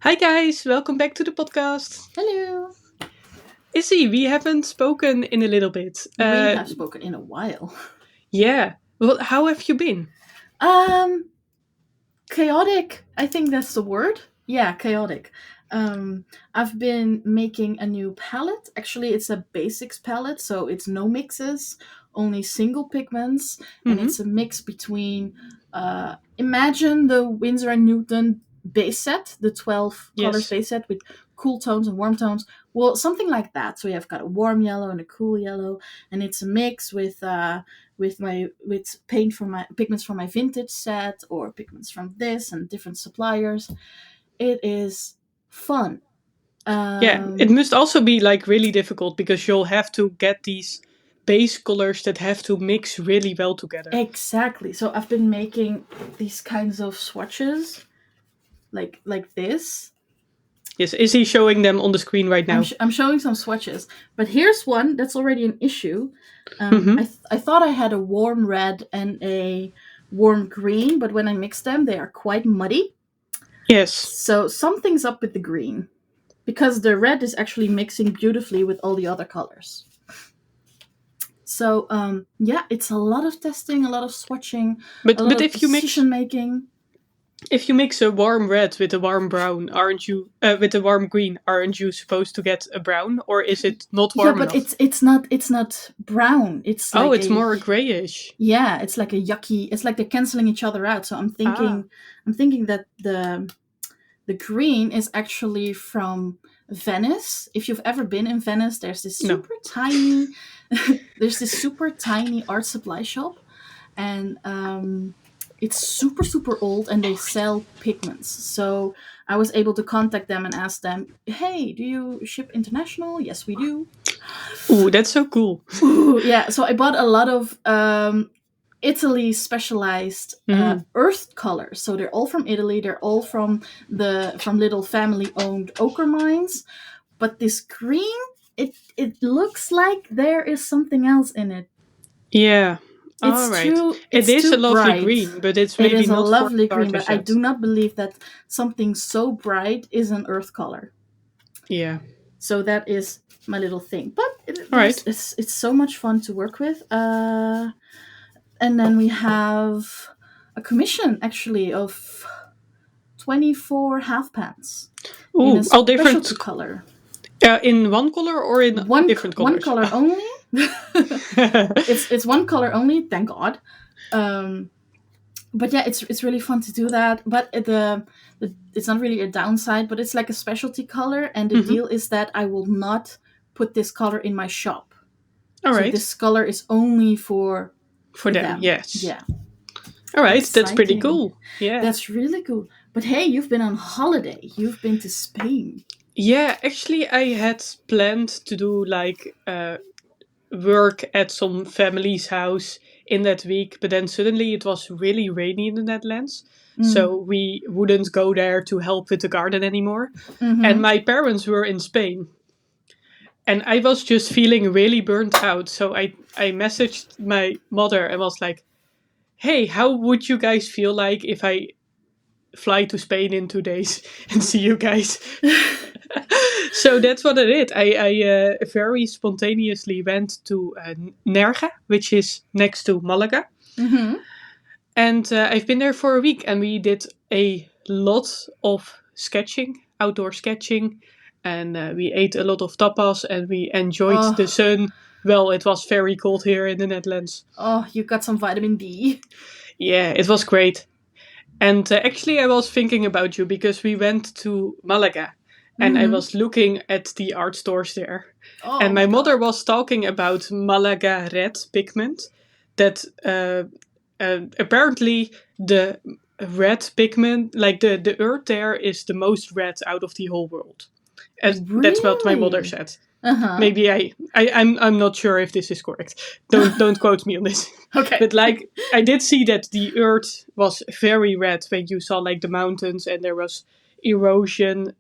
Hi guys, welcome back to the podcast. Hello. Izzy, we haven't spoken in a little bit. We have spoken in a while. Yeah. Well, how have you been? Um, Chaotic. I think that's the word. Yeah, chaotic. I've been making a new palette. Actually, it's a basics palette, so it's no mixes, only single pigments, and Mm-hmm. it's a mix between. Imagine the Winsor and Newton base set, the 12 colors Yes. base set with cool tones and warm tones. Well, something like that. So you have got a warm yellow and a cool yellow, and it's a mix with paint from my pigments from my vintage set or pigments from this and different suppliers. It is fun. Yeah, it Um, must also be like really difficult because you'll have to get these base colors that have to mix really well together. exactly. So I've been making these kinds of swatches like this. Yes, Izzy showing them on the screen right now. I'm showing some swatches, but here's one that's already an issue. Mm-hmm. I thought I had a warm red and a warm green, but when I mix them, they are quite muddy. Yes. So something's up with the green because the red is actually mixing beautifully with all the other colors. So yeah, it's a lot of testing, a lot of swatching, But a lot but of if you mix decision making. if you mix a warm red with a warm brown, aren't you with a warm green, aren't you supposed to get a brown or is it not Yeah, warm but enough? it's not brown. It's Oh, like it's a more grayish. yeah, it's like a yucky. It's like they're canceling each other out. So Ah. I'm thinking that the green is actually from Venice. If you've ever been in Venice, No. there's this super tiny art supply shop, and it's super super old, and they sell pigments. So I was able to contact them and ask them, "Hey, do you ship international?" Yes, we do. Ooh, that's so cool. Ooh, yeah. So I bought a lot of Italy specialized Mm. earth colors. So they're all from Italy. They're all from little family owned ochre mines. But this green, it looks like there is something else in it. Yeah. All right. It It's is a too lovely bright. green, but it's It maybe is a not for lovely green, starter but I do set. not believe that something so bright is an earth color. Yeah. So that is my little thing. But All right. it's so much fun to work with. And then we have a commission actually of 24 half pants in a Ooh, all different. specialty color. In one color or in different One colors? color only. It's one color only, thank God. Um, but yeah, it's really fun to do that. But it's not really a downside, but it's like a specialty color, and the Hmm. deal is that I will not put this color in my shop. All So right. this color is only For for them, them. yes. Yeah, All right. That's pretty exciting. cool. Yeah. That's really cool. But hey, you've been on holiday. You've been to Spain. Yeah. Actually, I had planned to do like work at some family's house in that week, but then suddenly it was really rainy in the Netherlands. Mm. So we wouldn't go there to help with the garden anymore. And Mm-hmm. my parents were in Spain. And I was just feeling really burnt out. So I messaged my mother and was like, hey, how would you guys feel like if I fly to Spain in 2 days and see you guys? So that's what I did. I very spontaneously went to Nerja, which is next to Malaga. Mm-hmm. And I've been there for a week and we did a lot of sketching, outdoor sketching. And we ate a lot of tapas and we enjoyed the Oh, sun. Well, it was very cold here in the Netherlands. oh, you got some vitamin D. Yeah, it was great. And actually, I was thinking about you because we went to Malaga and I Mm-hmm. was looking at the art stores there. Oh And my my mother God. was talking about Malaga red pigment that apparently the red pigment, like the earth there, is the most red out of the whole world. And that's what my mother Really? said. Uh huh. Maybe I'm not sure if this is correct. Don't quote me on this. Okay. But like I did see that the earth was very red when you saw like the mountains and there was erosion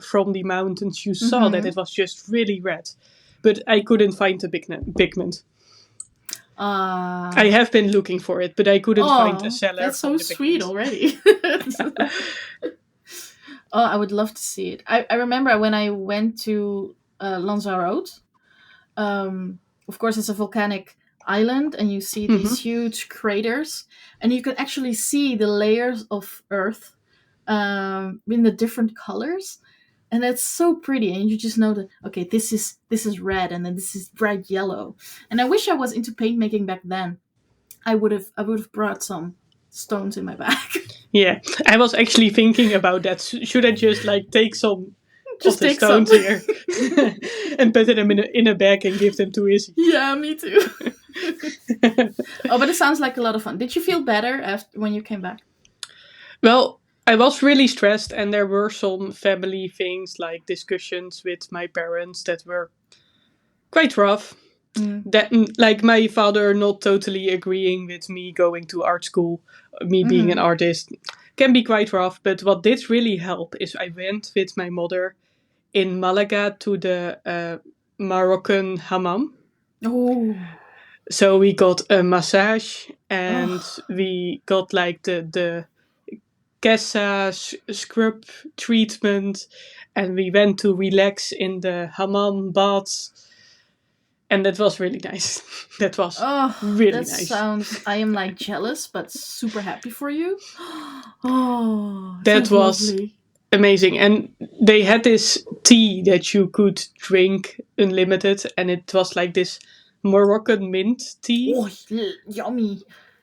from the mountains. You saw that Mm-hmm. it was just really red. But I couldn't find the pigment. I Uh, have been looking for it, but I couldn't find a oh, seller that's for so the sweet pigment. already. Oh, I would love to see it. I remember when I went to Lanzarote. Of course, it's a volcanic island, and you see these Hmm. huge craters, and you can actually see the layers of earth in the different colors, and it's so pretty. And you just know that okay, this is red, and then this is bright yellow. And I wish I was into paint making back then. I would have brought some stones in my bag. Yeah, I was actually thinking about that. Should I just like take some of Just the take some. stones here and put them in a bag and give them to Izzy? Yeah, me too. Oh, but it sounds like a lot of fun. Did you feel better after when you came back? Well, I was really stressed, and there were some family things like discussions with my parents that were quite rough. Mm. That, like my father not totally agreeing with me going to art school, me being an Mm-hmm. artist, can be quite rough. But what did really help is I went with my mother in Malaga to the Moroccan hammam. Oh. So we got a massage and Oh. we got like the Kessa scrub treatment, and we went to relax in the hammam baths, and that was really nice. That was Oh, really that nice. sounds. I am like jealous, but super happy for you. Oh, That sounds was lovely. amazing. And they had this tea that you could drink unlimited, and it was like this Moroccan mint tea. Oh, yummy.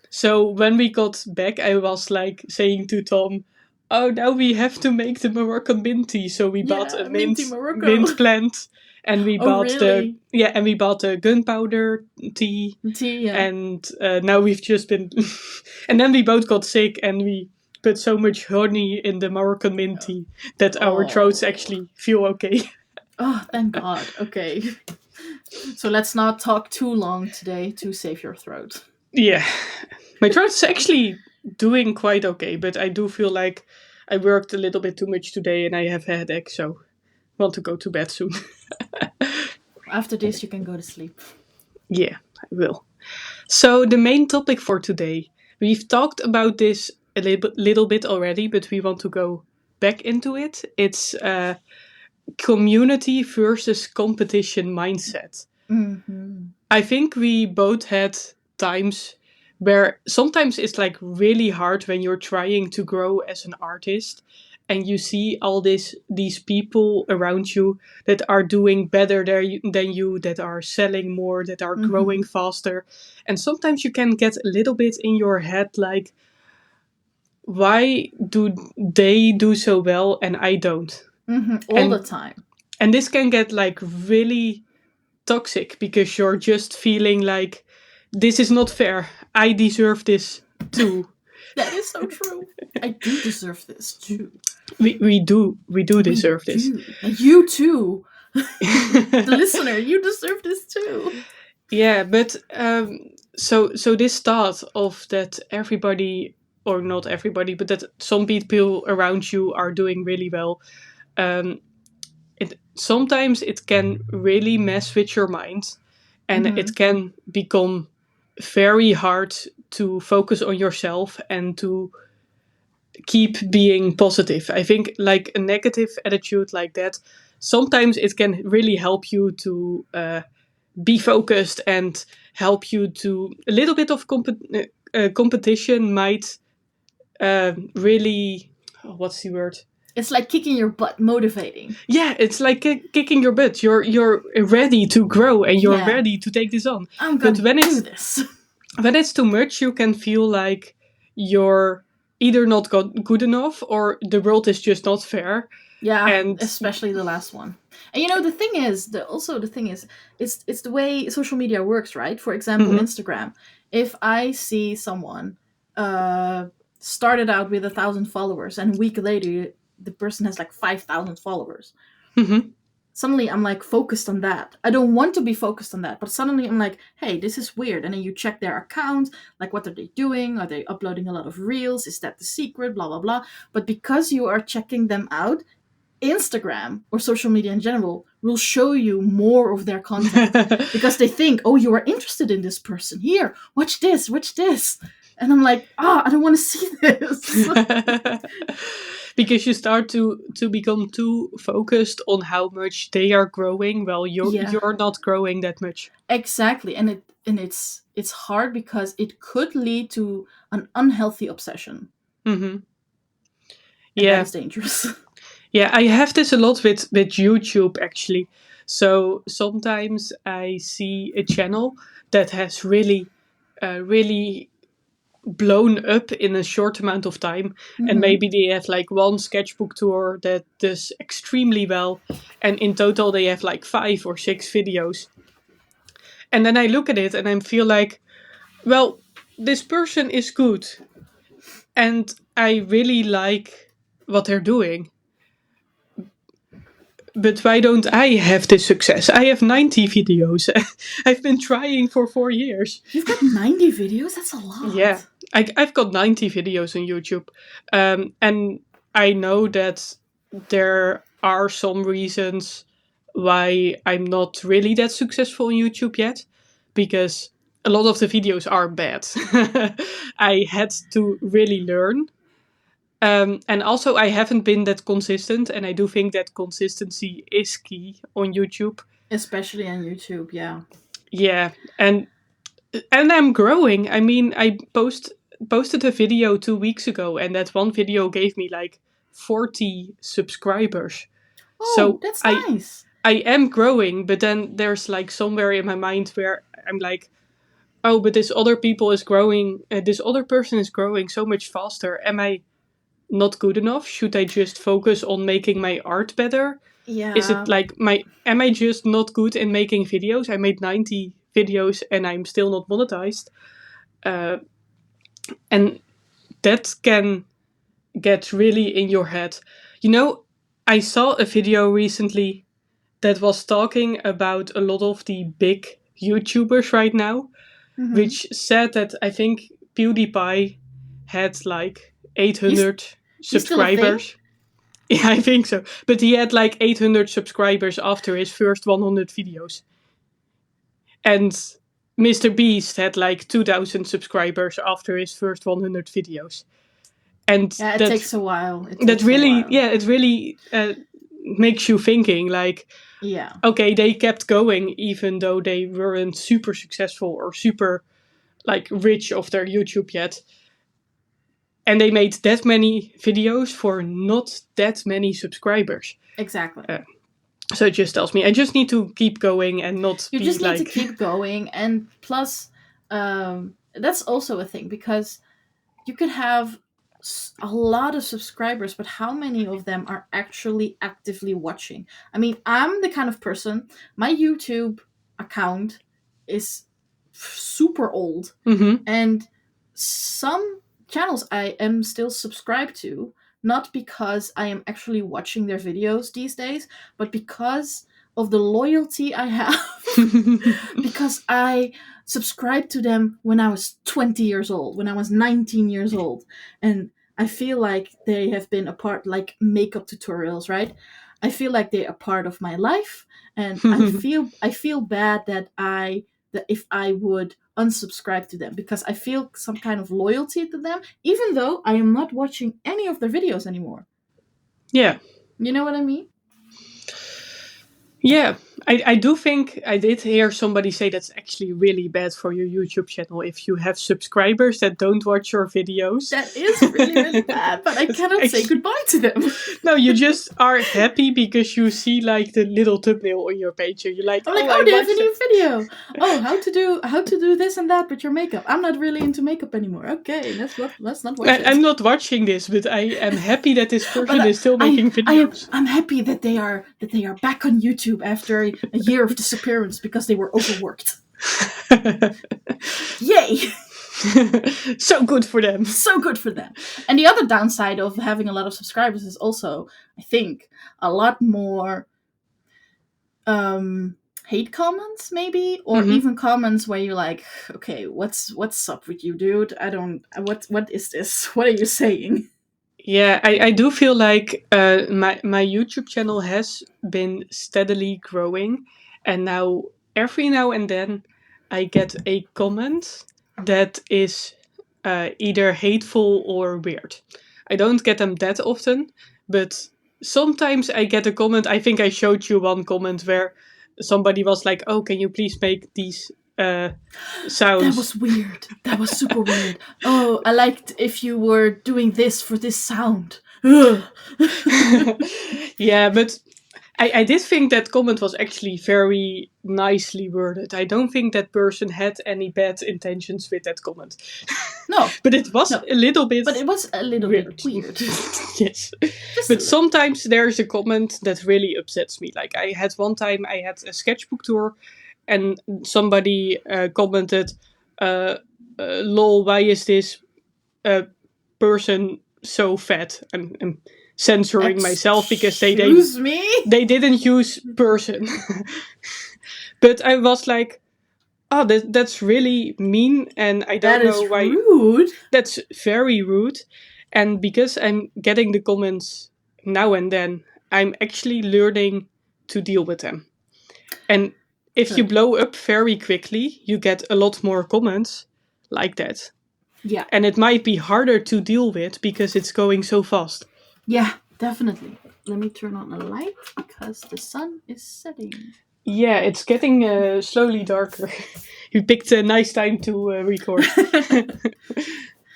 So when we got back, I was like saying to Tom, "Oh, now we have to make the Moroccan mint tea." So we bought a Yeah, minty Morocco. mint plant, and we Oh, bought the really? yeah, and we bought the gunpowder tea, Tea, yeah. and now we've just been, and then we both got sick, and we put so much honey in the Moroccan mint tea that our throats Oh. actually feel okay. Oh, thank God. Okay. So let's not talk too long today to save your throat. Yeah, my throat's actually doing quite okay, but I do feel like I worked a little bit too much today and I have a headache, so want to go to bed soon. After this, you can go to sleep. Yeah, I will. So the main topic for today, we've talked about this a little bit already, but we want to go back into it. It's community versus competition mindset. Mm-hmm. I think we both had times where sometimes it's like really hard when you're trying to grow as an artist and you see all these people around you that are doing better than you, that are selling more, that are Mm-hmm. growing faster. And sometimes you can get a little bit in your head like, why do they do so well and I don't? Mm-hmm. All the And time. this can get like really toxic because you're just feeling like this is not fair. I deserve this too. That is so true. I do deserve this too. We do We deserve this. do. And you too. The listener, you deserve this too. Yeah, but so this thought of that everybody, or not everybody, but that some people around you are doing really well. Um, it sometimes it can really mess with your mind, and Mm-hmm. it can become very hard to focus on yourself and to keep being positive. I think like a negative attitude like that, sometimes it can really help you to be focused and help you to a little bit of competition might really, oh, what's the word? It's like kicking your butt, motivating. Yeah, it's like kicking your butt. You're ready to grow and you're Yeah, ready to take this on. I'm But gonna do this. when it's too much, you can feel like you're either not good enough or the world is just not fair. Yeah, And especially the last one. And the thing is, the thing is, it's the way social media works, right? For example, mhm, Instagram. If I see someone uh started out with 1,000 followers and a week later the person has like 5,000 followers, mhm. suddenly I'm like focused on that. I don't want to be focused on that, but suddenly I'm like, hey, this is weird. And then you check their account, like what are they doing? Are they uploading a lot of reels? Is that the secret? Blah blah blah. But because you are checking them out, Instagram or social media in general will show you more of their content because they think, oh, you are interested in this person. Here, watch this, watch this. And I'm like, I don't want to see this. because you start to become too focused on how much they are growing while Yeah, you're not growing that much. exactly. And it's hard because it could lead to an unhealthy obsession, Hmm. and that Yeah. is dangerous. Yeah, I have this a lot with YouTube actually. So sometimes I see a channel that has really blown up in a short amount of time, and Hmm. maybe they have like one sketchbook tour that does extremely well, and in total they have like 5 or 6 videos. And then I look at it and I feel like, well, this person is good, and I really like what they're doing. But why don't I have this success? I have 90 videos. I've been trying for 4 years. You've got 90 videos? That's a Yeah, lot. I've got 90 videos on YouTube. And I know that there are some reasons why I'm not really that successful on YouTube yet, because a lot of the videos are bad. I had to really learn. And also, I haven't been that consistent, and I do think that consistency is key on YouTube. Especially on YouTube, yeah. Yeah, and I'm growing. I mean, posted a video 2 weeks ago, and that one video gave me like 40 subscribers. Oh, So that's I nice. I am growing, but then there's like somewhere in my mind where I'm like, oh, but this other people is growing. This other person is growing so much faster. Am I not good enough? Should I just focus on making my art better? Is it Yeah, like my am I just not good in making videos? I made 90 videos and I'm still not monetized. Uh, and that can get really in your head. You know, I saw a video recently that was talking about a lot of the big YouTubers right now, mm-hmm. which said that I think PewDiePie had like he's 800 he's still a thing. subscribers. Yeah, I think so. But he had like 800 subscribers after his first 100 videos. And Mr. Beast had like 2,000 subscribers after his first 100 videos. And Yeah, it takes a while. It that takes a really, while. yeah, it really makes you thinking like, Yeah, okay, they kept going even though they weren't super successful or super like rich of their YouTube yet. And they made that many videos for not that many subscribers. exactly. Uh, so it just tells me I just need to keep going and not You be just need to like, keep going, and plus, that's also a thing because you could have a lot of subscribers, but how many of them are actually actively watching? I mean, I'm the kind of person, my YouTube account is super old, mm-hmm, and some channels I am still subscribed to, not because I am actually watching their videos these days, but because of the loyalty I have. Because I subscribed to them when I was 20 years old, when I was 19 years old. And I feel like they have been a part, like makeup tutorials, right? I feel like they're a part of my life. And I feel bad that if I would unsubscribe to them because I feel some kind of loyalty to them, even though I am not watching any of their videos anymore. yeah. You know what I mean? Yeah, I do think I did hear somebody say that's actually really bad for your YouTube channel if you have subscribers that don't watch your videos. That is really, really bad, but I It's cannot say actually, goodbye to them. no, you just are happy because you see like the little thumbnail on your page and you're like, I'm like, oh, oh, I they have a watched new it. video. Oh, how to do this and that with your makeup. I'm not really into makeup anymore. Okay, let's not watch it. I'm not watching this, but I am happy that this But person is still I making I am videos. I'm happy that they are back on YouTube after a year of disappearance because they were overworked. Yay! So good for them. So good for them. And the other downside of having a lot of subscribers is also, I think, a lot more um hate comments maybe, or Hmm. even comments where you're like, okay, what's up with you, dude? I don't what is this? What are you saying? Yeah, I do feel like my YouTube channel has been steadily growing, and now every now and then I get a comment that is either hateful or weird. I don't get them that often, but sometimes I get a comment. I think I showed you one comment where somebody was like, "Oh, can you please make these That sounds?" was weird. That was super weird. Oh, I liked if you were doing this for this sound. Ugh. Yeah, but I did think that comment was actually very nicely worded. I don't think that person had any bad intentions with that comment. No, But it was no. a little bit But it was a little bit weird. weird. Yes. Just a But little. sometimes there's a comment that really upsets me. Like I had one time I had a sketchbook tour and somebody commented, uh, lol, why is this person so fat? I'm censoring myself because Excuse me? they didn't use person. But I was like, oh, that's really mean, and I That don't know is why. rude. That's very rude. And because I'm getting the comments now and then, I'm actually learning to deal with them. And if you Good. blow up very quickly, you get a lot more comments like that. Yeah. And it might be harder to deal with because it's going so fast. Yeah, definitely. Let me turn on the light because the sun is setting. Yeah, it's getting slowly darker. You picked a nice time to record.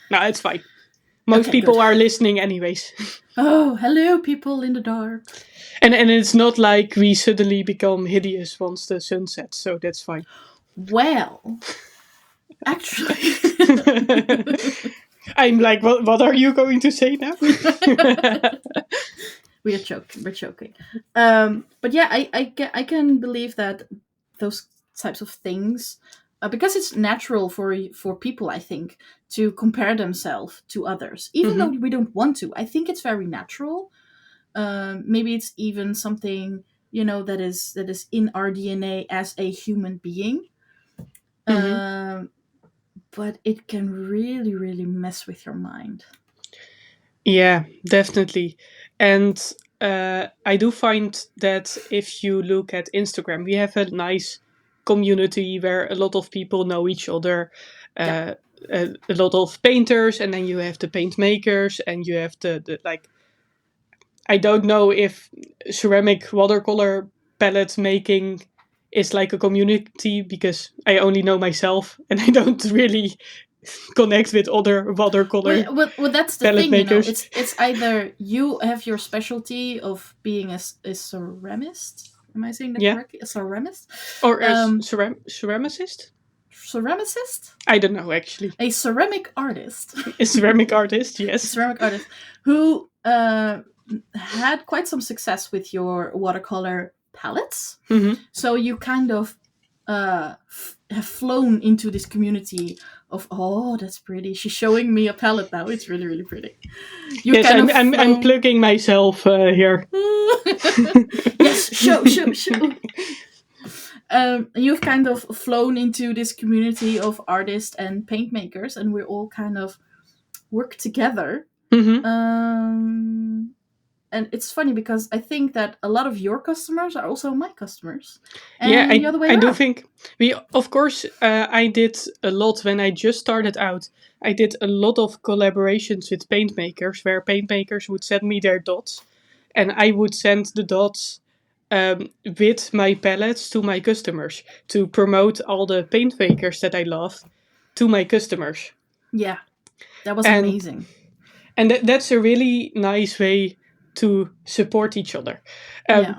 No, it's fine. Most Okay, good. people are listening anyways. Oh, hello, people in the dark. And it's not like we suddenly become hideous once the sun sets, so that's fine. Well, actually. I'm like, what are you going to say now? We are joking. We're joking. But yeah, I can believe that those types of things, because it's natural for people, I think, to compare themselves to others, even though Hmm. we don't want to. I think it's very natural. Maybe it's even something that is in our DNA as a human being. Hmm. Um, but it can really, really mess with your mind. Yeah, definitely. And I do find that if you look at Instagram, we have a nice community where a lot of people know each other. Yeah, Uh, a lot of painters, and then you have the paint makers, and you have the like. I don't know if ceramic watercolor palette making is like a community because I only know myself and I don't really connect with other watercolor well, that's the palette thing, makers. It's either you have your specialty of being a ceramist. Am I saying that Yeah, correctly? A ceramist? or a Um, ceramicist. ceramicist? I don't know actually. A ceramic artist. A ceramic artist, A yes. ceramic artist who had quite some success with your watercolor palettes. Hmm. So you kind of have flown into this community of, oh, that's pretty. She's showing me a palette now. It's really, really pretty. You Yes, kind of I'm flown. plugging myself here. Yes, show. You've kind of flown into this community of artists and paint makers, and we all kind of work together. Hmm. Um, and it's funny because I think that a lot of your customers are also my customers, Yeah, and the other way I do around. think we, of course, I did a lot when I just started out. I did a lot of collaborations with paint makers where paint makers would send me their dots and I would send the dots with my palettes to my customers to promote all the paint makers that I love to my customers. Yeah, that was And amazing. that's a really nice way to support each other. Um, Yeah.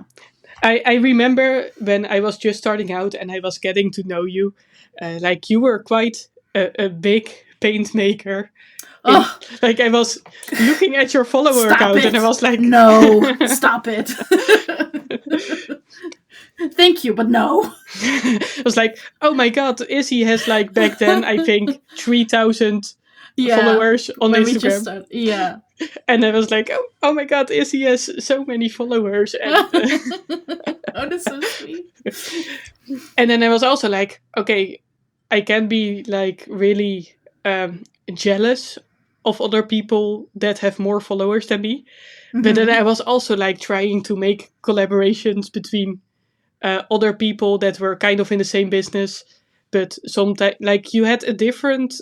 I remember when I was just starting out and I was getting to know you, like you were quite a big paint maker. In Oh, like I was looking at your follower stop account and I it! was like, No, stop it. Thank you, but no. I was like, oh my god, Izzy has like back then I think 3,000 Yeah, followers on when we just Instagram, started. Yeah. and I was like, oh my god, Izzy has so many followers, Oh, that's so sweet. and then I was also like, okay, I can be like really jealous of other people that have more followers than me. But then Hmm. I was also like trying to make collaborations between other people that were kind of in the same business. but sometimes like you had a different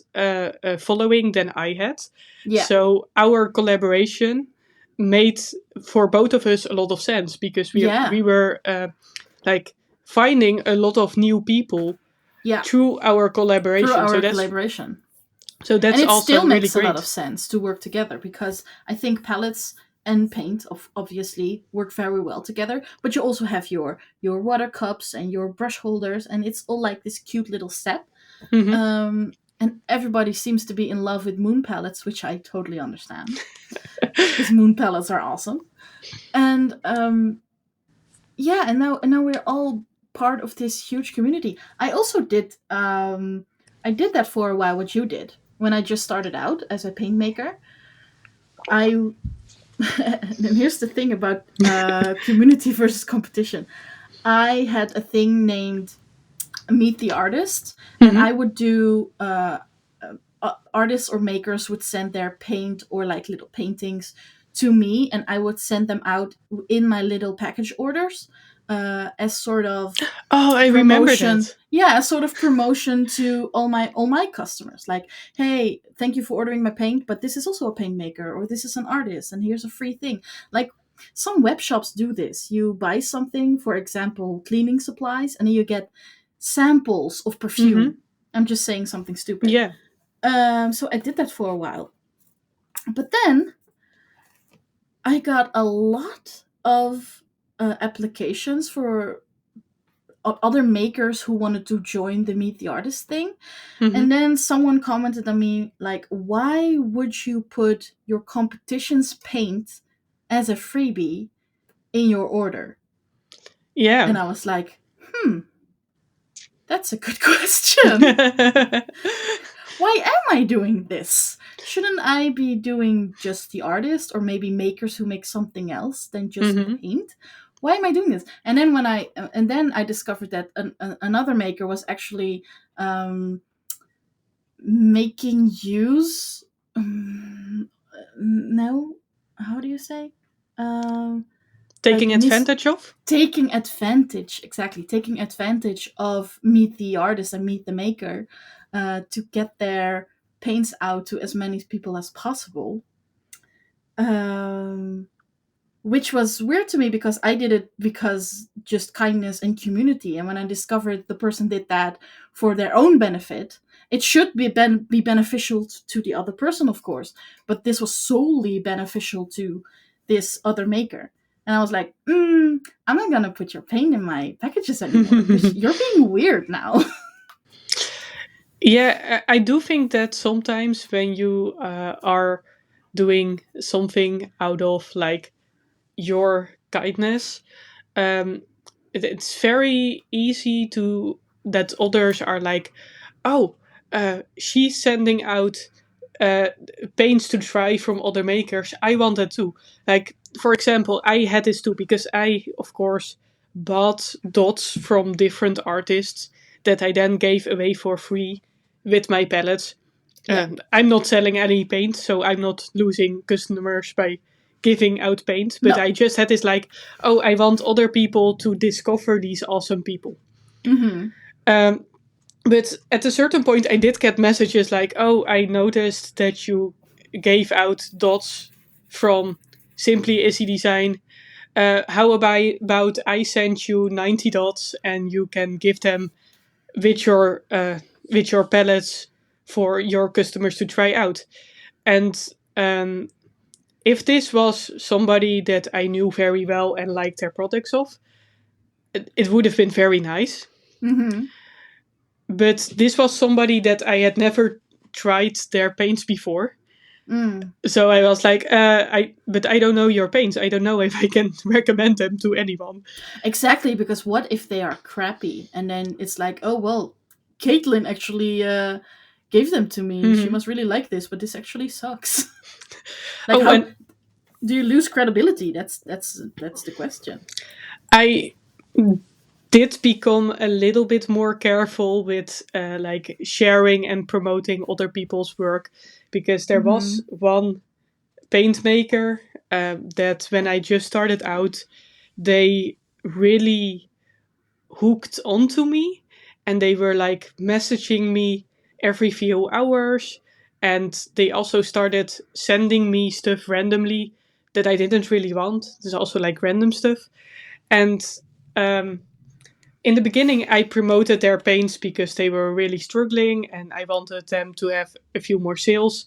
following than I had. Yeah. So our collaboration made for both of us a lot of sense because Yeah. we were like finding a lot of new people Yeah. through our Through collaboration. our collaboration. So And that's it also still really makes a lot of great. sense to work together because I think palettes and paint obviously work very well together, but you also have your water cups and your brush holders, and it's all like this cute little set. Hmm. And everybody seems to be in love with moon palettes, which I totally understand because moon palettes are awesome. And yeah, and now we're all part of this huge community. I also did I did that for a while. What you did when I just started out as a paint maker, I and here's the thing about community versus competition. I had a thing named Meet the Artist, and Hmm. I would do artists or makers would send their paint or like little paintings to me, and I would send them out in my little package orders as sort of Oh, I remember promotion. that. Yeah, as sort of promotion to all my customers. Like, hey, thank you for ordering my paint, but this is also a paint maker, or this is an artist, and here's a free thing. Like, some web shops do this. You buy something, for example, cleaning supplies, and then you get samples of Hmm. perfume. I'm just saying something stupid. Yeah. So I did that for a while. But then I got a lot of applications for other makers who wanted to join the Meet the Artist thing. And Hmm. then someone commented on me, like, why would you put your competition's paint as a freebie in your order? Yeah. And I was like, that's a good question. Why am I doing this? Shouldn't I be doing just the artist or maybe makers who make something else than just Hmm. paint? Why am I doing this? And then I discovered that another maker was actually um, making use. No, how do you say? Um, like Taking advantage of. taking advantage, exactly, taking advantage of Meet the Artist and Meet the Maker to get their paints out to as many people as possible. um, which was weird to me because I did it because just kindness and community, and when I discovered the person did that for their own benefit, it should be beneficial to the other person, of course, but this was solely beneficial to this other maker. And I was like, I'm not gonna put your paint in my packages anymore because you're being weird now. Yeah, I do think that sometimes when you are doing something out of like your kindness, um, it's very easy to that others are like, oh, she's sending out uh, paints to try from other makers. I want that too. Like, for example, I had this too because I, of course, bought dots from different artists that I then gave away for free with my palettes. Yeah. I'm not selling any paint, so I'm not losing customers by giving out paint. But No. I just had this like, oh, I want other people to discover these awesome people. Mm-hmm. Um, but at a certain point, I did get messages like, "Oh, I noticed that you gave out dots from Simply Izzy Design. How about I send you 90 dots and you can give them with your palettes for your customers to try out?" And um, if this was somebody that I knew very well and liked their products of, it would have been very nice. Mm-hmm. But this was somebody that I had never tried their paints before. Mm. So I was like, but I don't know your paints. I don't know if I can recommend them to anyone. Exactly, because what if they are crappy and then it's like, oh well, Caitlin actually gave them to me. She Hmm. must really like this, but this actually sucks. Like, Oh, how and do you lose credibility? That's the question. I did become a little bit more careful with like sharing and promoting other people's work because there was Mm-hmm. one paint maker that when I just started out, they really hooked onto me and they were like messaging me every few hours, and they also started sending me stuff randomly that I didn't really want. There's also like random stuff. And um, in the beginning, I promoted their paints because they were really struggling and I wanted them to have a few more sales.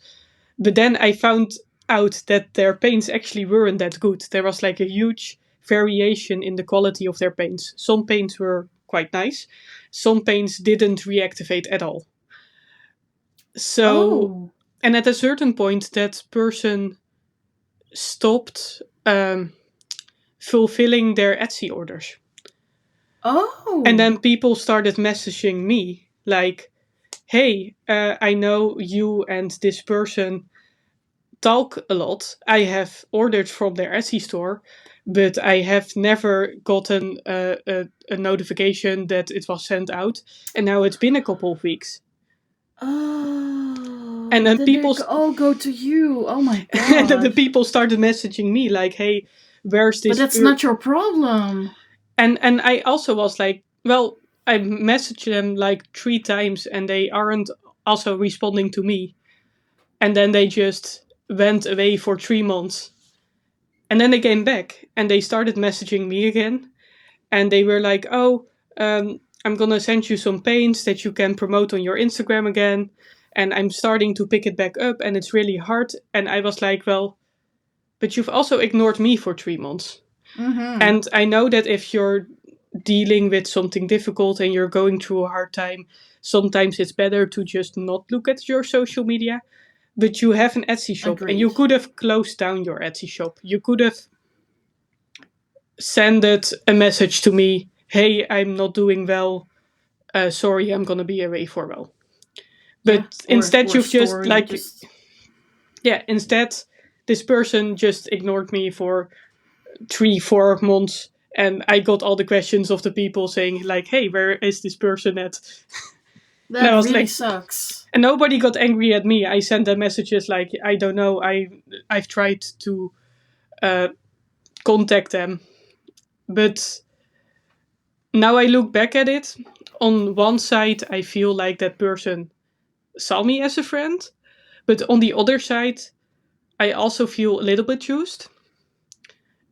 But then I found out that their paints actually weren't that good. There was like a huge variation in the quality of their paints. Some paints were quite nice, some paints didn't reactivate at all. So, Oh. and at a certain point, that person stopped fulfilling their Etsy orders. And Oh. then people started messaging me like, hey, I know you and this person talk a lot. I have ordered from their Etsy store, but I have never gotten a notification that it was sent out. And now it's been a couple of weeks. And Oh. then Then they people, all go to you. Oh my and then the god. people started messaging me like, "Hey, where's But this?" that's not your problem. And I also was like, "Well, I messaged them like 3 times, and they aren't also responding to me." And then they just went away for 3 months. And then they came back and they started messaging me again. And they were like, oh, I'm going to send you some paints that you can promote on your Instagram again. And I'm starting to pick it back up and it's really hard. And I was like, well, but you've also ignored me for 3 months. Mm-hmm. And I know that if you're dealing with something difficult and you're going through a hard time, sometimes it's better to just not look at your social media. But you have an Etsy shop and you Agreed. could have closed down your Etsy shop. You could have sent a message to me, hey, I'm not doing well. Sorry, I'm going to be away for a while. Yeah. But instead, Or a you've just story. like, Just yeah, instead, this person just ignored me for 3, 4 months. And I got all the questions of the people saying, like, hey, where is this person at? And I that was really like, sucks. and nobody got angry at me. I sent them messages like, I don't know. I've tried to uh, contact them, but now I look back at it. On one side, I feel like that person saw me as a friend, but on the other side, I also feel a little bit used,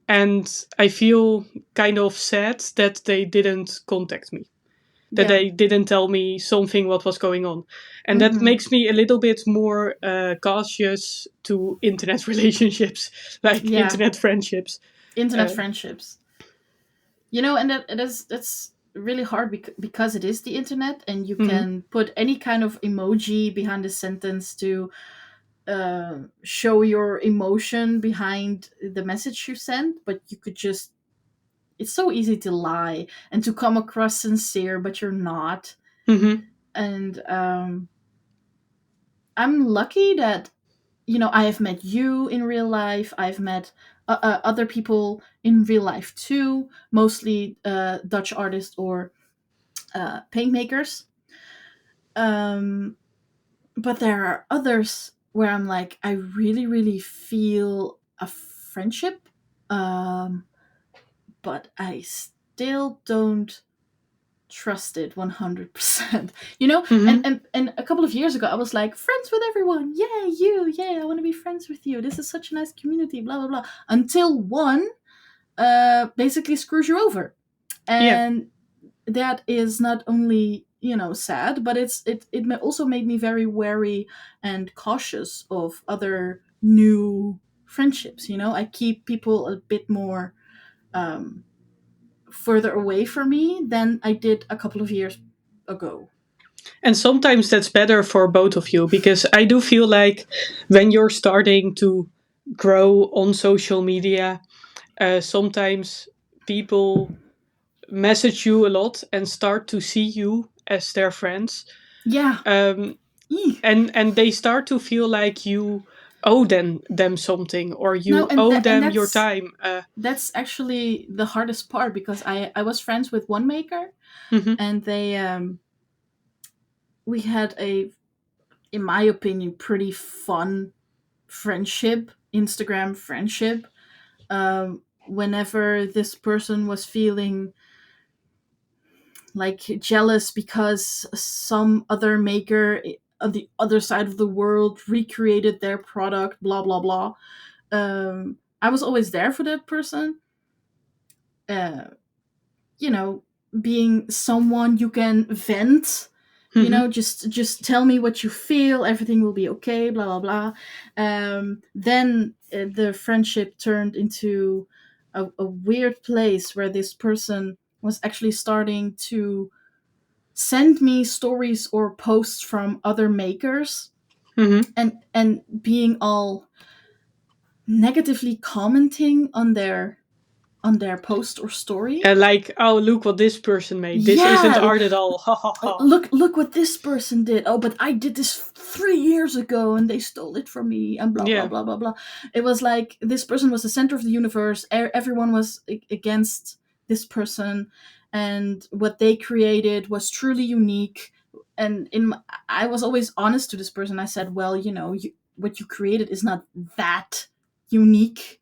and I feel kind of sad that they didn't contact me, that Yeah. they didn't tell me something what was going on, and that Mm-hmm. makes me a little bit more cautious to internet relationships, like Yeah. internet friendships. Internet Uh, friendships. And that it is that's really hard because it is the internet, and you mhm, can put any kind of emoji behind a sentence to show your emotion behind the message you sent, but you could just it's so easy to lie and to come across sincere but you're not. mhm, And I'm lucky that I have met you in real life. I've met other people in real life too, mostly Dutch artists or paint makers. um but there are others where I'm like, I really, really feel a friendship, um, but I still don't trust it 100%. And, mhm, and a couple of years ago, I was like, friends with everyone. Yeah, I want to be friends with you. This is such a nice community, blah, blah, blah. Until one basically screws you over. yeah. And that is not only sad, but also made me very wary and cautious of other new friendships. I keep people a bit more um, further away from me than I did a couple of years ago. And sometimes that's better for both of you because I do feel like when you're starting to grow on social media, sometimes people message you a lot and start to see you as their friends. Yeah. Um, Eeh. and they start to feel like you owe them something or No, you and owe that and them your that's time. that's actually the hardest part, because I was friends with one maker, Mhm. and they we had a, in my opinion, pretty fun friendship, Instagram friendship. Whenever this person was feeling like jealous because some other maker on the other side of the world recreated their product, blah blah blah. I was always there for that person. Uh, you know, being someone you can vent. Mm-hmm. Just tell me what you feel. Everything will be okay. Blah blah blah. Then the friendship turned into a weird place where this person was actually starting to send me stories or posts from other makers, Mm-hmm. and being all negatively commenting on their post or story. And like, oh, look what this person made. This isn't Yeah, art at all. Ha ha ha. look what this person did. Oh, but I did this 3 years ago and they stole it from me, and blah blah Yeah. blah blah blah. It was like this person was the center of the universe. Everyone was against this person, and what they created was truly unique. And I was always honest to this person. I said, well, what you created is not that unique,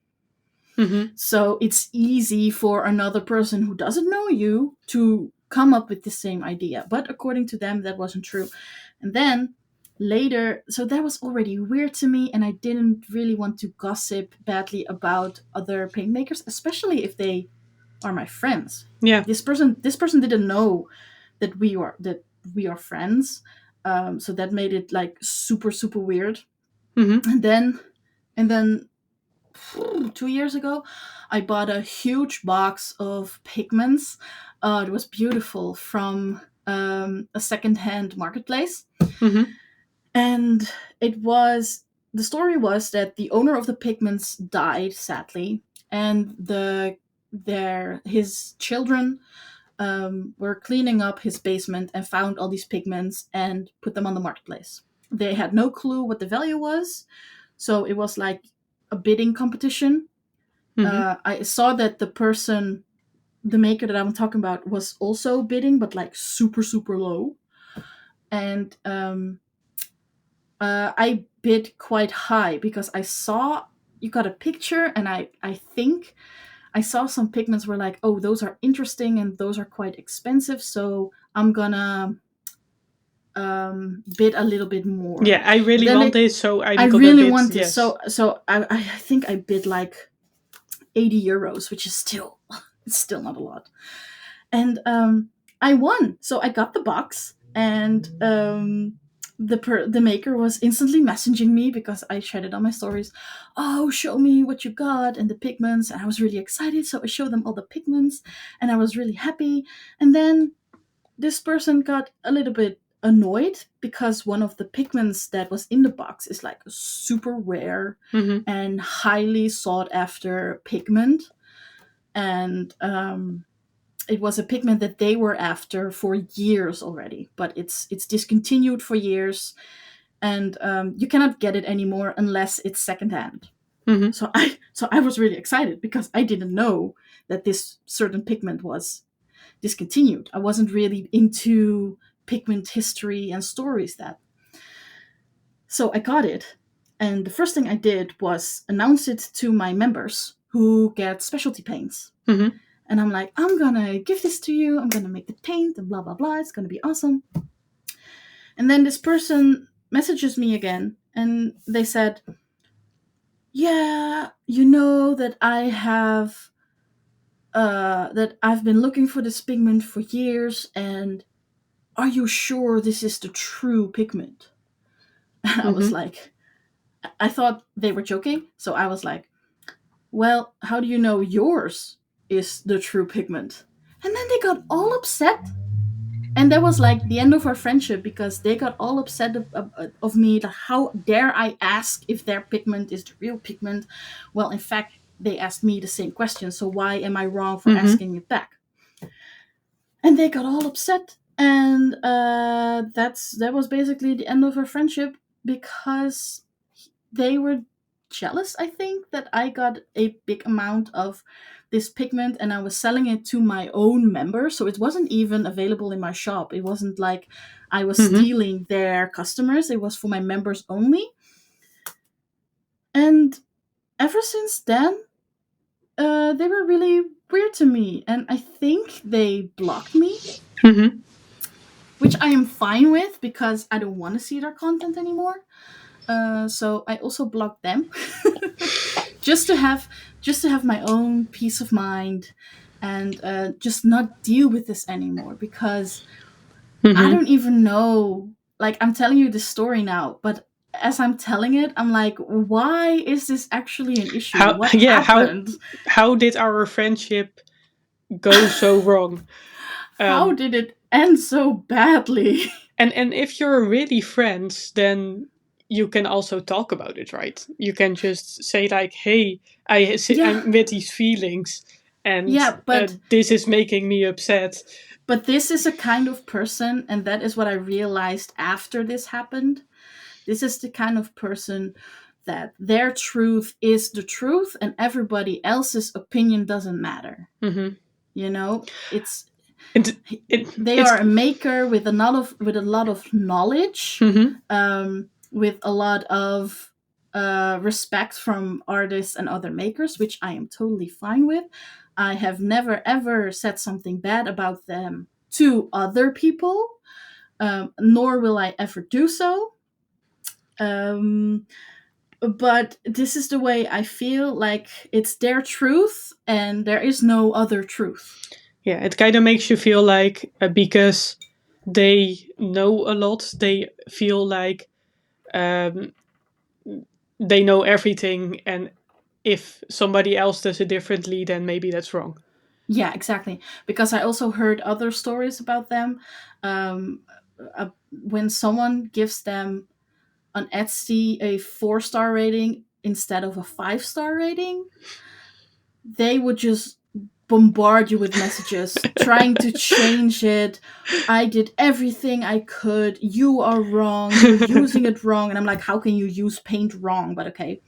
Mm-hmm. so it's easy for another person who doesn't know you to come up with the same idea. But according to them, that wasn't true. And then later, so that was already weird to me, and I didn't really want to gossip badly about other paint makers, especially if they are my friends. Yeah. This person didn't know that we are friends. So that made it like super super weird. Mm-hmm. And then and then 2 years ago, I bought a huge box of pigments. It was beautiful from a secondhand marketplace. Mm-hmm. And the story was that the owner of the pigments died, sadly, and his children were cleaning up his basement and found all these pigments and put them on the marketplace. They had no clue what the value was, so it was like a bidding competition. Mm-hmm. I saw that the maker that I'm talking about, was also bidding, but like super, super low. And I bid quite high because I saw you got a picture, and I think I saw some pigments were like, oh, those are interesting and those are quite expensive, so I'm gonna bid a little bit more. Yeah, I And really then want this, so I I'm gonna really bid want this, yes. so I think I bid like €80, which is still it's still not a lot. And I won. So I got the box, and the maker was instantly messaging me because I shared it on my stories. Oh, show me what you got and the pigments, and I was really excited. So I showed them all the pigments, and I was really happy. And then this person got a little bit annoyed because one of the pigments that was in the box is like a super rare Mm-hmm. and highly sought after pigment. And it was a pigment that they were after for years already, but it's discontinued for years, and you cannot get it anymore unless it's secondhand. Mm-hmm. So I was really excited because I didn't know that this certain pigment was discontinued. I wasn't really into pigment history and stories that. So I got it, and the first thing I did was announce it to my members who get specialty paints. Mm-hmm. And I'm like, I'm gonna give this to you. I'm gonna make the paint and blah blah blah. It's gonna be awesome. And then this person messages me again, and they said, "Yeah, you know that I've been looking for this pigment for years, and are you sure this is the true pigment?" And I was Mm-hmm. like, I thought they were joking, so I was like, "Well, how do you know yours is the true pigment?" And then they got all upset, and that was like the end of our friendship because they got all upset of me. Like, how dare I ask if their pigment is the real pigment? Well, in fact, they asked me the same question, so why am I wrong for Mm-hmm. asking it back? And they got all upset, and that was basically the end of our friendship because they were jealous, I think, that I got a big amount of this pigment and I was selling it to my own members. So it wasn't even available in my shop. It wasn't like I was Mm-hmm. stealing their customers, it was for my members only. And ever since then, they were really weird to me. And I think they blocked me. Mm-hmm. which I am fine with because I don't want to see their content anymore. So I also blocked them just to have my own peace of mind and just not deal with this anymore because I Mm-hmm. don't even know. Like, I'm telling you this story now, but as I'm telling it, I'm like, why is this actually an issue? How What yeah, happened? how did our friendship go so wrong? How Um did it end so badly? and if you're really friends, then you can also talk about it, right? You can just say like, "Hey, Yeah, I'm with these feelings, and yeah, this is making me upset." this is a kind of person, and that is what I realized after this happened. This is the kind of person that their truth is the truth, and everybody else's opinion doesn't matter. Mm-hmm. You know, It, it they it's are a maker with a lot of knowledge, mm-hmm. with a lot of respect from artists and other makers, which I am totally fine with. I have never ever said something bad about them to other people, nor will I ever do so. Um, but this is the way I feel, like it's their truth and there is no other truth. Yeah, it kind of makes you feel like because they know a lot, they feel like um, they know everything, and if somebody else does it differently, then maybe that's wrong. Yeah, exactly. Because I also heard other stories about them. Um, when someone gives them on Etsy a 4-star rating instead of a 5-star rating, they would just bombard you with messages trying to change it. I did everything I could. You are wrong. You're using it wrong. And I'm like, how can you use paint wrong? But okay.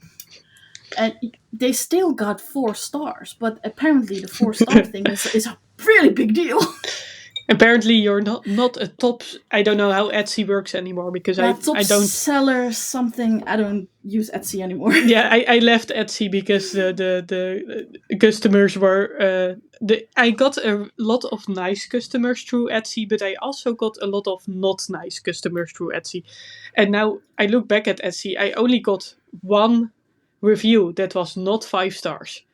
And they still got 4 stars, but apparently the 4-star thing is a really big deal. Apparently, you're not a top. I don't know how Etsy works anymore because Yeah, I top don't. seller something. I don't use Etsy anymore. Yeah, I left Etsy because the customers were I got a lot of nice customers through Etsy, but I also got a lot of not nice customers through Etsy. And now I look back at Etsy, I only got one review that was not 5 stars.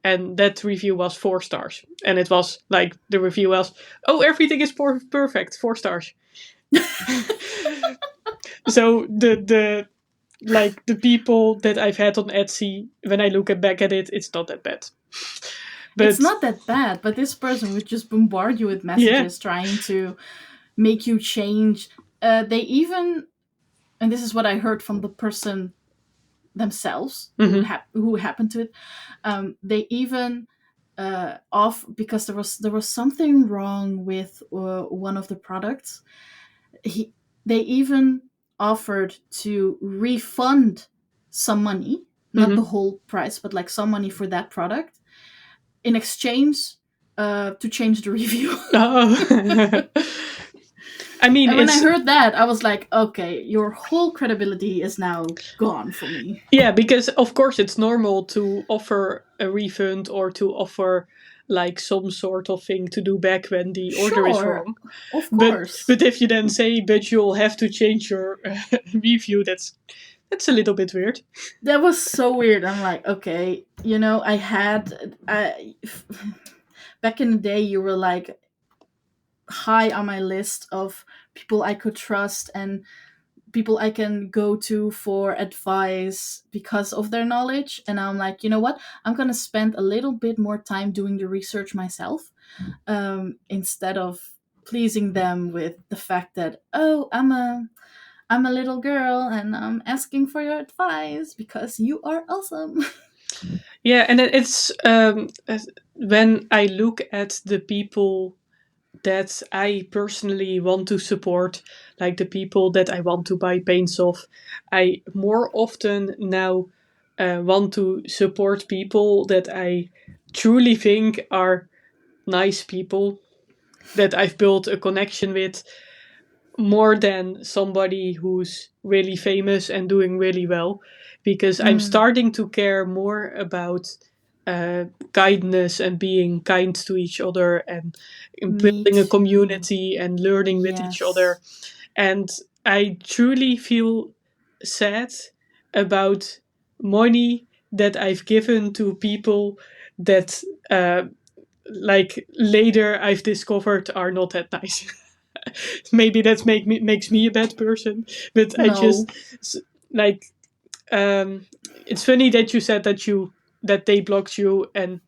And that review was 4 stars. And it was like the review was, "Oh, everything is perfect, 4 stars." So the like the people that I've had on Etsy, when I look back at it, it's not that bad. It's But not that bad, but this person would just bombard you with yeah. messages trying to make you change. They even, and this is what I heard from the person themselves Mm-hmm. who happened to it. They even off because there was something wrong with one of the products. He They even offered to refund some money, not the Mm-hmm. whole price, but like some money for that product in exchange to change the review. Oh. I mean, And when I it's heard that, I was like, okay, your whole credibility is now gone for me. yeah, because of course it's normal to offer a refund or to offer like some sort of thing to do back when the order is Sure, wrong. of But course. if you then say, "But you'll have to change your review," that's a little bit weird. That was so weird. I'm like, okay, back in the day, you were like high on my list of people I could trust and people I can go to for advice because of their knowledge. And I'm like, you know what? I'm gonna spend a little bit more time doing the research myself, instead of pleasing them with the fact that, oh, I'm a little girl and I'm asking for your advice because you are awesome. Yeah, and it's when I look at the people that I personally want to support, like the people that I want to buy paints of, I more often now want to support people that I truly think are nice people that I've built a connection with more than somebody who's really famous and doing really well, because I'm Mm, starting to care more about uh, kindness and being kind to each other and Me building a too. community and learning with each other. Yes. And I truly feel sad about money that I've given to people that, like, later I've discovered are not that nice. Maybe that makes me a bad person, but I No. just like, it's funny that you said that they blocked you and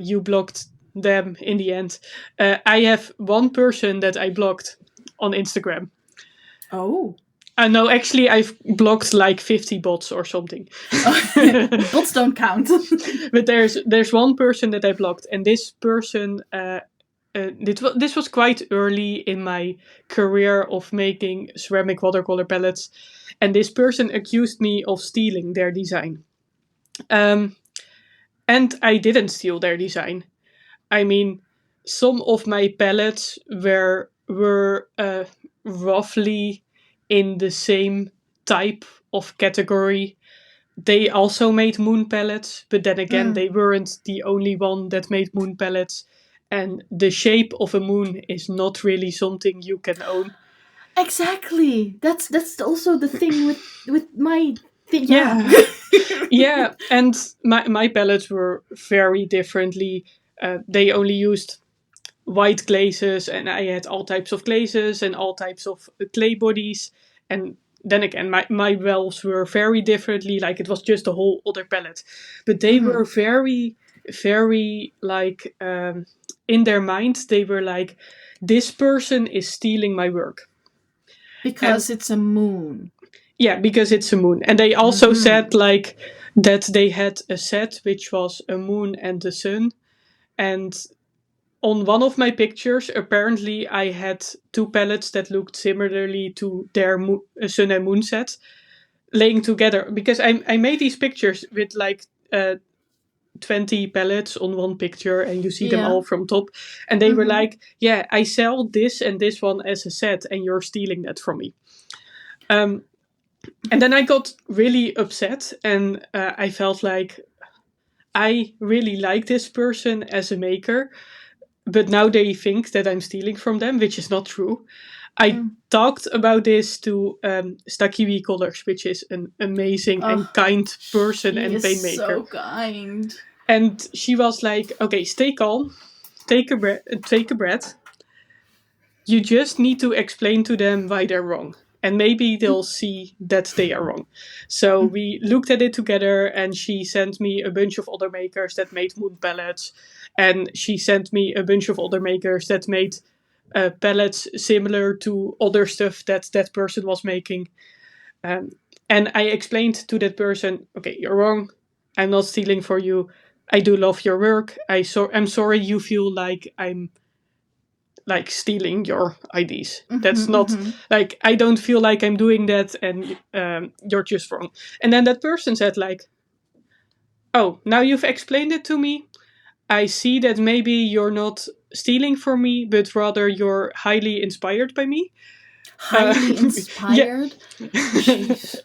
you blocked them in the end. I have one person that I blocked on Instagram. Oh. No, actually, I've blocked like 50 bots or something. Bots don't count. But there's one person that I blocked, and this person, this was quite early in my career of making ceramic watercolor palettes, and this person accused me of stealing their design. Um, and I didn't steal their design. I mean, some of my palettes were roughly in the same type of category. They also made moon palettes, but then again, Mm, they weren't the only one that made moon palettes. And the shape of a moon is not really something you can own. exactly. That's also the thing with my thing. Yeah. Yeah, yeah. And my palettes were very differently. They only used white glazes, and I had all types of glazes and all types of clay bodies. And then again, my wells were very differently, like it was just a whole other palette. But they Hmm. were very, very like, in their minds, they were like, this person is stealing my work. And Because it's a moon. yeah, because it's a moon. And they also Hmm. said like that they had a set which was a moon and the sun. And on one of my pictures, apparently I had two palettes that looked similarly to their sun and moon set laying together, because I made these pictures with like, 20 palettes on one picture and you see them Yeah. all from top. And they were Hmm. like, yeah, I sell this and this one as a set and you're stealing that from me. Um, and then I got really upset, and I felt like I really like this person as a maker, but now they think that I'm stealing from them, which is not true. I Mm. talked about this to, Stakiwi Colors, which is an amazing and Oh, kind person she and is paint maker. so kind. And she was like, "Okay, stay calm, take a breath. You just need to explain to them why they're wrong, and maybe they'll see that they are wrong." So we looked at it together, and she sent me a bunch of other makers that made moon palettes, and she sent me a bunch of other makers that made, palettes similar to other stuff that that person was making. Um, and I explained to that person, okay, you're wrong. I'm not stealing for you. I do love your work. I'm sorry you feel like I'm like stealing your IDs. That's Hmm. not Hmm. like, I don't feel like I'm doing that, and you're just wrong. And then that person said like, oh, now you've explained it to me. I see that maybe you're not stealing from me, but rather you're highly inspired by me. Uh, Highly yeah. inspired. Jeez.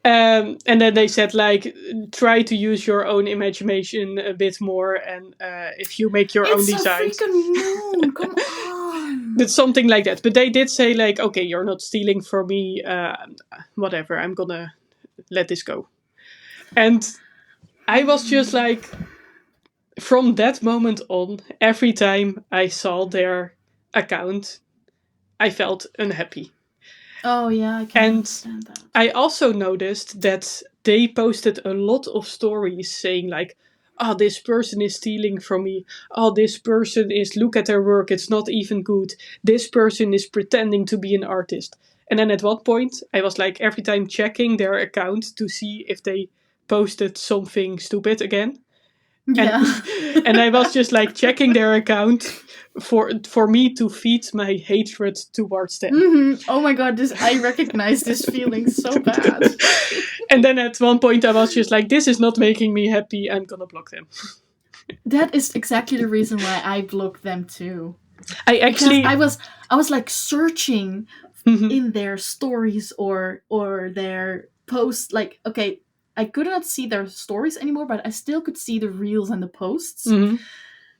And then they said like, try to use your own imagination a bit more, and if you make your own It's a designs, freaking moon. Come on. it's something like that. But they did say like, okay, you're not stealing from me. Whatever, I'm gonna let this go. And I was just like, from that moment on, every time I saw their account, I felt unhappy. Oh yeah, I can And understand that. I also noticed that they posted a lot of stories saying like, "Oh, this person is stealing from me. Oh, this person is, look at their work. It's not even good. This person is pretending to be an artist." And then at one point, I was like every time checking their account to see if they posted something stupid again. And Yeah. and I was just like checking their account for me to feed my hatred towards them. Oh my god, this I recognize this feeling so bad. And then at one point I was just like, this is not making me happy. I'm gonna block them. That is exactly the reason why I blocked them too. I Because actually, I was like searching mhm, in their stories or their posts, like, okay, I could not see their stories anymore, but I still could see the reels and the posts. Hmm.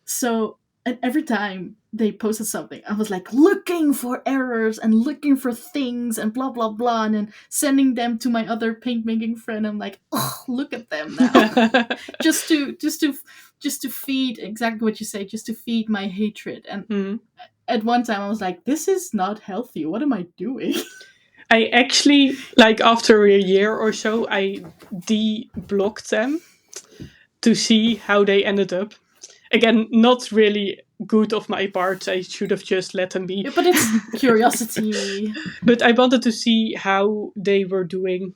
So, and every time they posted something, I was like looking for errors and looking for things and blah blah blah, and then sending them to my other paint making friend. I'm like, oh, look at them now, just to feed exactly what you say, just to feed my hatred. And Hmm. at one time, I was like, this is not healthy. What am I doing? I actually, like, after a year or so, I de-blocked them to see how they ended up. Again, not really good of my part. I should have just let them be. Yeah, but it's curiosity. But I wanted to see how they were doing.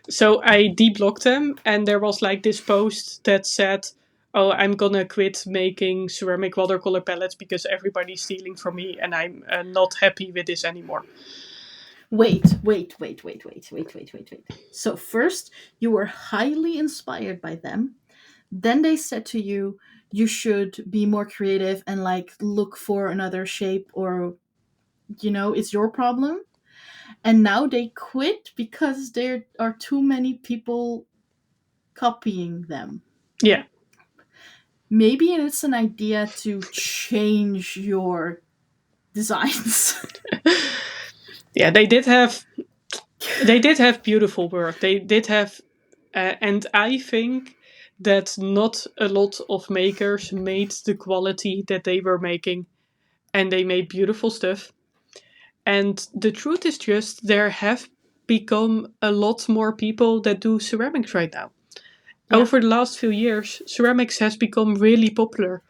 So I de-blocked them, and there was like this post that said, "Oh, I'm gonna quit making ceramic watercolor palettes because everybody's stealing from me, and I'm not happy with this anymore." Wait. So first, you were highly inspired by them. Then they said to you, you should be more creative and like look for another shape, or it's your problem. And now they quit because there are too many people copying them. Yeah, Maybe it's an idea to change your designs. yeah, they did have beautiful work. They did have, and I think that not a lot of makers made the quality that they were making, and they made beautiful stuff. And the truth is just there have become a lot more people that do ceramics right now. Yeah, Over the last few years, ceramics has become really popular,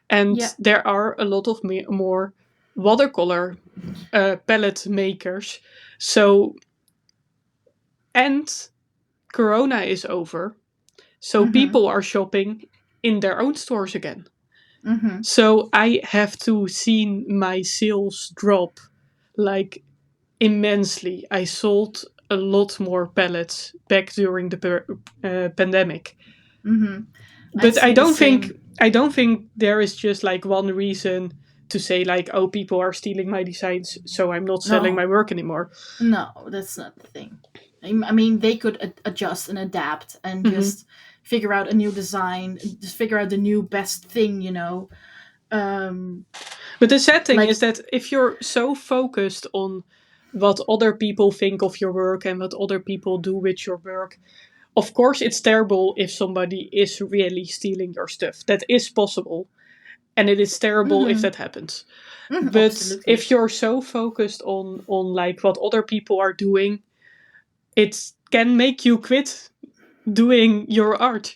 and yeah. there are a lot of more watercolor palette makers. So, and Corona is over, so Mm-hmm. people are shopping in their own stores again. Mm-hmm. So I have to see my sales drop like immensely. I sold a lot more pallets back during the pandemic, Mm-hmm. I but I see the don't think same. I don't think there is just like one reason to say like, oh, people are stealing my designs, so I'm not selling my No, work anymore. no, that's not the thing. I mean, they could adjust and adapt and Hmm. just figure out a new design, just figure out the new best thing. Um, But the sad thing is like, that if you're so focused on what other people think of your work and what other people do with your work, of course it's terrible if somebody is really stealing your stuff. That is possible, and it is terrible if mm-hmm, that happens. But absolutely. if you're so focused on like what other people are doing, it can make you quit doing your art.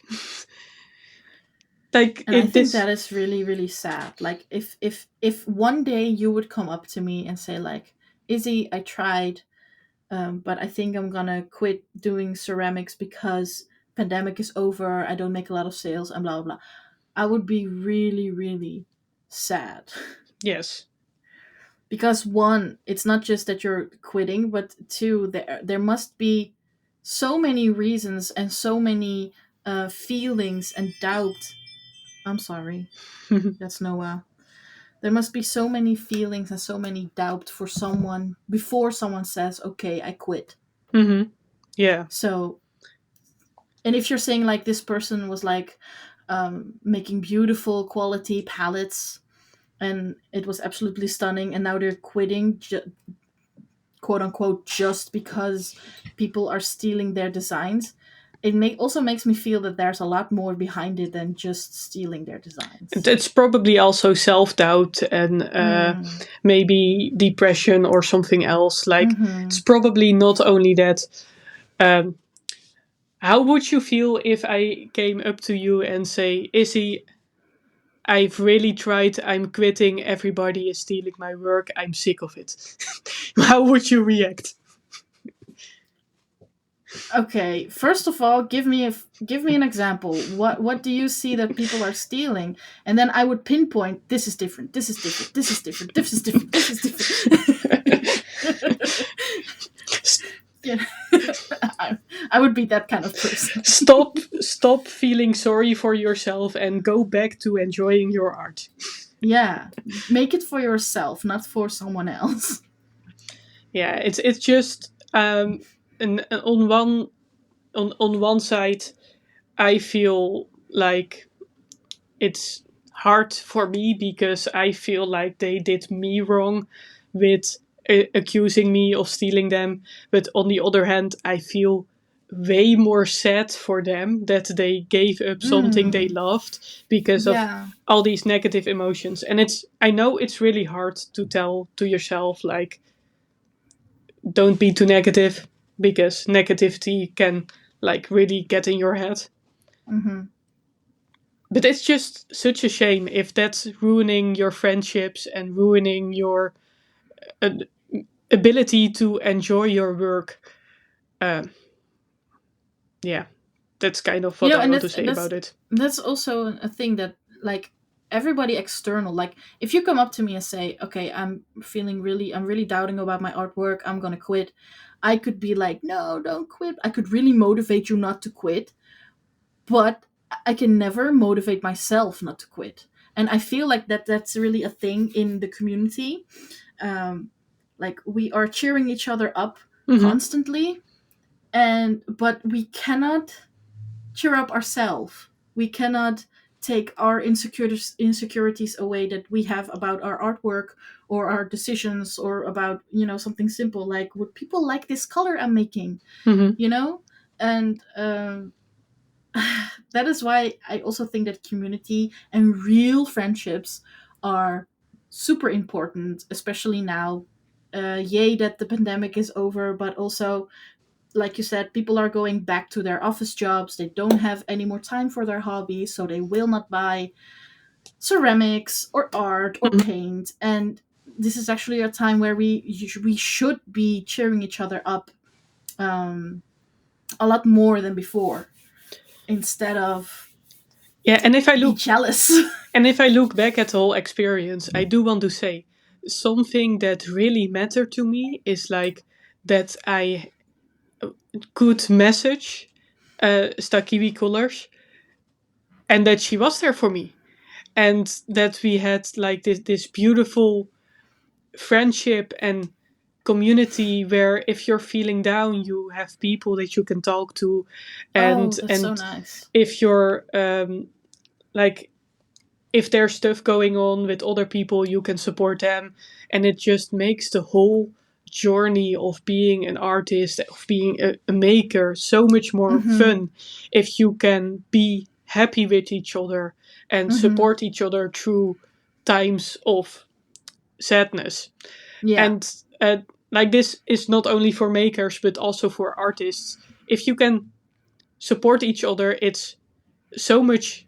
Like And I it think this that is really, really sad. Like, if one day you would come up to me and say like, Izzy, I tried, but I think I'm gonna quit doing ceramics because pandemic is over. I don't make a lot of sales and blah blah blah. I would be really, really sad. yes. Because one, it's not just that you're quitting, but two, there must be so many reasons and so many feelings and doubt. I'm sorry, that's Noah. There must be so many feelings and so many doubt for someone before someone says, "Okay, I quit." Hmm. Yeah. So, and if you're saying like this person was like making beautiful quality palettes and it was absolutely stunning, and now they're quitting, quote unquote, just because people are stealing their designs, also makes me feel that there's a lot more behind it than just stealing their designs. It's probably also self doubt and Mm. maybe depression or something else. Like, it's Mm-hmm. probably not only that. Um, how would you feel if I came up to you and say, Izzy, I've really tried, I'm quitting, everybody is stealing my work, I'm sick of it? How would you react? Okay, first of all, give me an example. What do you see that people are stealing? And then I would pinpoint, this is different. This is different. This is different. This is different. This is different. Yeah. I would be that kind of person. Stop feeling sorry for yourself and go back to enjoying your art. Yeah, make it for yourself, not for someone else. Yeah, it's just on one on one side, I feel like it's hard for me because I feel like they did me wrong with accusing me of stealing them. But on the other hand, I feel way more sad for them that they gave up something they Mm. loved because of Yeah. all these negative emotions. And I know it's really hard to tell to yourself, like, don't be too negative because negativity can, like, really get in your head. Mm-hmm. But it's just such a shame if that's ruining your friendships and ruining your uh, ability to enjoy your work. Um, yeah, that's kind of You what know, I and want to say that's about it. that's also a thing that, like, everybody external, like, if you come up to me and say, okay, I'm really doubting about my artwork, I'm gonna quit, I could be like, no, don't quit. I could really motivate you not to quit, but I can never motivate myself not to quit. And I feel like that's really a thing in the community. um like, we are cheering each other up Hmm. constantly, and but we cannot cheer up ourselves. We cannot take our insecurities away that we have about our artwork or our decisions, or about, something simple like, would people like this color I'm making, Hmm. you know? And that is why I also think that community and real friendships are super important, especially now. Yay that the pandemic is over, but also, like you said, people are going back to their office jobs. They don't have any more time for their hobbies, so they will not buy ceramics or art or Hmm. paint. And this is actually a time where we should be cheering each other up, um, a lot more than before, instead of Yeah, be jealous. and if I look back at the whole experience, I do want to say something that really mattered to me is like that I could message Stakiwi Colors and that she was there for me and that we had like this beautiful friendship and community where if you're feeling down you have people that you can talk to Oh, and that's so and nice. if you're like if there's stuff going on with other people you can support them and it just makes the whole journey of being an artist of being a maker so much more Mm-hmm. fun if you can be happy with each other and Mm-hmm. support each other through times of sadness. Yeah. And like this is not only for makers but also for artists. If you can support each other, it's so much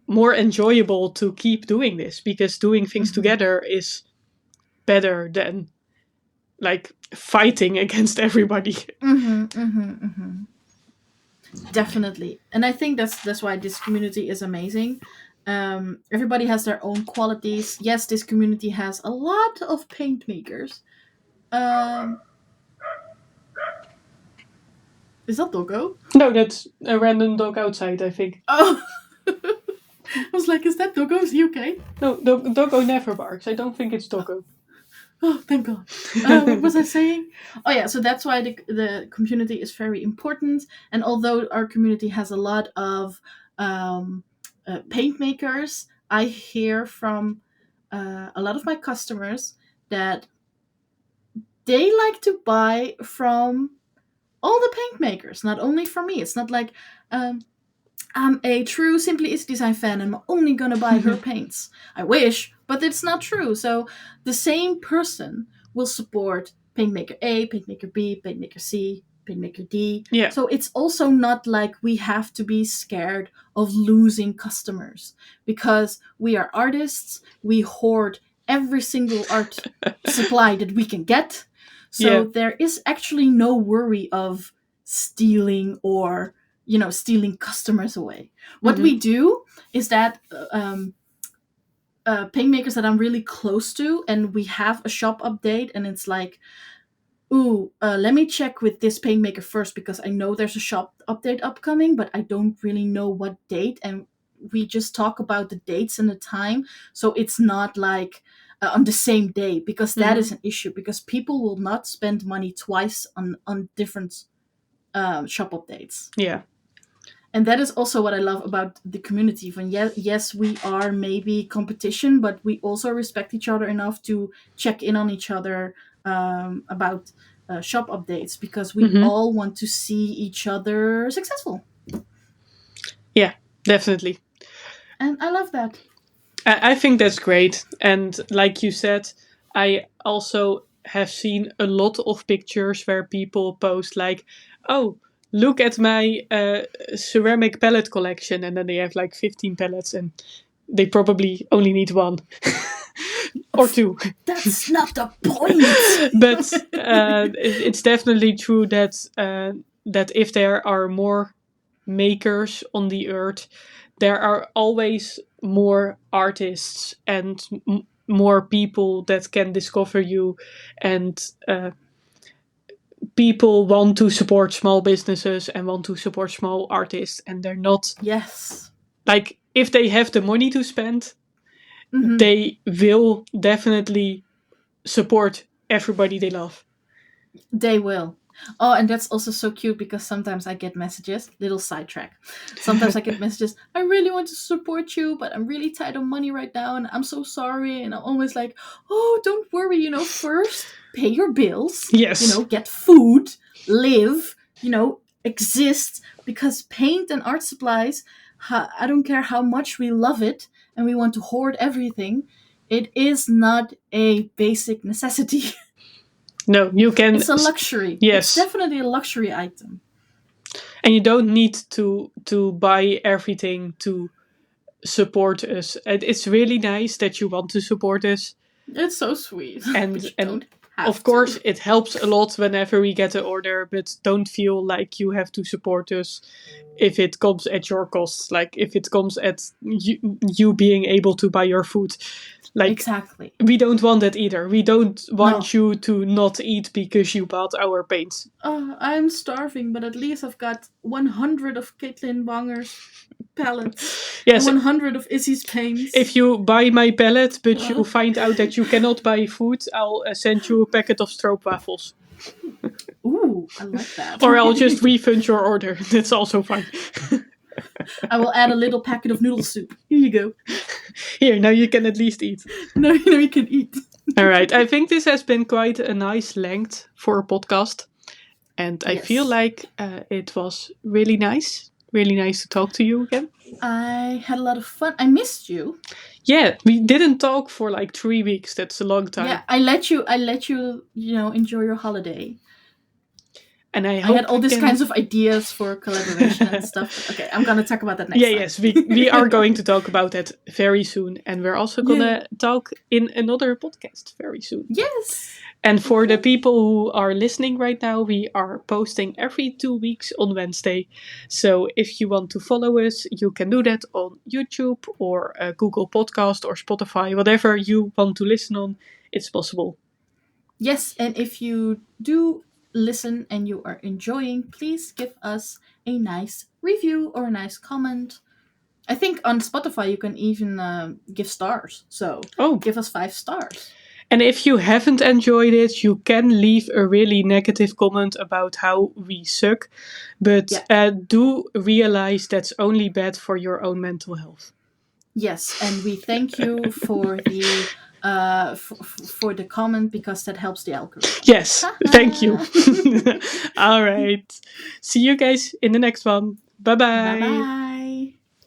more enjoyable to keep doing this because doing things Mm-hmm. together is better than like fighting against everybody. Mm-hmm. Mm-hmm. Mm-hmm. Definitely. And I think that's why this community is amazing. Everybody has their own qualities. Yes, this community has a lot of paint makers. Um, is that Doggo? No, that's a random dog outside, I think. Oh, I was like, is that Doggo? Is he okay? No, Doggo never barks. I don't think it's Doggo. Oh, thank God. What was I saying? Oh, yeah. So that's why the community is very important. And although our community has a lot of um, paint makers, I hear from a lot of my customers that they like to buy from all the paint makers, not only from me. It's not like, um, I'm a true Simply Is Design fan and I'm only gonna buy her paints. I wish, but it's not true. So the same person will support Paintmaker A, Paintmaker B, Paintmaker C, Paintmaker D. Yeah. So it's also not like we have to be scared of losing customers because we are artists. We hoard every single art supply that we can get. So Yeah. there is actually no worry of stealing or stealing customers away. What Hmm. we do is that paint makers that I'm really close to, and we have a shop update, and it's like, ooh, let me check with this paint maker first because I know there's a shop update upcoming, but I don't really know what date. And we just talk about the dates and the time, so it's not like on the same day, because that Hmm. is an issue because people will not spend money twice on different shop updates. Yeah. And that is also what I love about the community. When yes, we are maybe competition, but we also respect each other enough to check in on each other about shop updates, because we Hmm. all want to see each other successful. Yeah, definitely. And I love that. I think that's great. And like you said, I also have seen a lot of pictures where people post, like, oh, look at my ceramic pellet collection. And then they have like 15 pellets and they probably only need one or two. That's not the point. But it's definitely true that if there are more makers on the earth, there are always more artists and more people that can discover you, and people want to support small businesses and want to support small artists, and they're not Yes. like, if they have the money to spend, Hmm. they will definitely support everybody they love. They will. Oh, and that's also so cute, because sometimes I get messages, little sidetrack. Sometimes I get messages, I really want to support you, but I'm really tight on money right now and I'm so sorry. And I'm always like, oh, don't worry, first pay your bills, Yes. get food, live, exist, because paint and art supplies, I don't care how much we love it and we want to hoard everything, it is not a basic necessity. No, you can. It's a luxury. It's Yes, definitely a luxury item. and you don't need to buy everything to support us. And it's really nice that you want to support us, It's so sweet, but and you don't of have course to. it helps a lot whenever we get an order. But don't feel like you have to support us if it comes at your costs. Like, if it comes at you being able to buy your food. Like, Exactly. we don't want that either. We don't No. want you to not eat because you bought our paints. I'm starving, but at least I've got 100 of Caitlin Bongers pallets and Yes, 100 of Izzy's paints. if you buy my pallet, but you Uh, find out that you cannot buy food, I'll send you a packet of stroopwafels. ooh, I like that. Or I'll just refund your order. That's also fine. I will add a little packet of noodle soup. Here you go. Here, now you can at least eat. Now you can eat. All right, I think this has been quite a nice length for a podcast. And I feel Yes. like it was really nice. Really nice to talk to you again. I had a lot of fun. I missed you. Yeah, we didn't talk for like 3 weeks. That's a long time. Yeah, I let you, enjoy your holiday. And I I had hope all we these can. kinds of ideas for collaboration and stuff. But okay, I'm gonna talk about that next Yeah, time. yes, we are going to talk about that very soon. And we're also going Yeah. to talk in another podcast very soon. Yes. And for the Okay. people who are listening right now, we are posting every 2 weeks on Wednesday. So if you want to follow us, you can do that on YouTube or Google Podcast or Spotify, whatever you want to listen on, it's possible. Yes, and if you do listen and you are enjoying, please give us a nice review or a nice comment. I think on Spotify you can even give stars. So Oh, give us 5 stars. and if you haven't enjoyed it, you can leave a really negative comment about how we suck. But Yeah. do realize that's only bad for your own mental health. Yes, and we thank you for the for the comment, because that helps the algorithm. Yes, thank you. Bye All right. See you guys in the next one. Bye bye. bye.